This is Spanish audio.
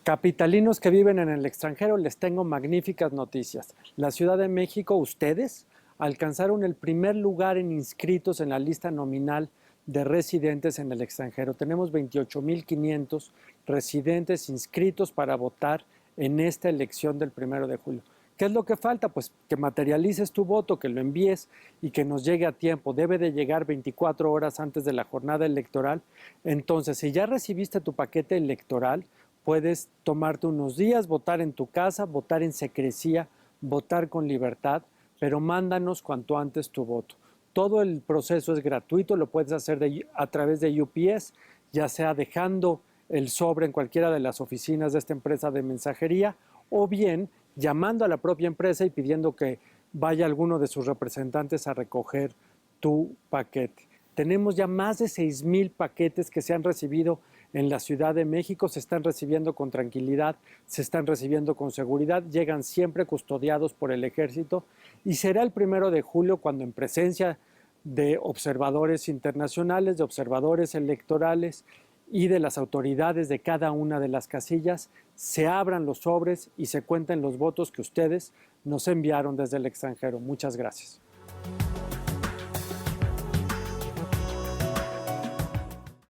Capitalinos que viven en el extranjero, les tengo magníficas noticias. La Ciudad de México, ustedes, alcanzaron el primer lugar en inscritos en la lista nominal de residentes en el extranjero. Tenemos 28,500 residentes inscritos para votar en esta elección del 1 de julio. ¿Qué es lo que falta? Pues que materialices tu voto, que lo envíes y que nos llegue a tiempo. Debe de llegar 24 horas antes de la jornada electoral. Entonces, si ya recibiste tu paquete electoral, puedes tomarte unos días, votar en tu casa, votar en secrecía, votar con libertad, pero mándanos cuanto antes tu voto. Todo el proceso es gratuito, lo puedes hacer a través de UPS, ya sea dejando el sobre en cualquiera de las oficinas de esta empresa de mensajería o bien llamando a la propia empresa y pidiendo que vaya alguno de sus representantes a recoger tu paquete. Tenemos ya más de 6,000 paquetes que se han recibido en la Ciudad de México, se están recibiendo con tranquilidad, se están recibiendo con seguridad, llegan siempre custodiados por el ejército y será el 1 de julio cuando en presencia de observadores internacionales, de observadores electorales y de las autoridades de cada una de las casillas, se abran los sobres y se cuenten los votos que ustedes nos enviaron desde el extranjero. Muchas gracias.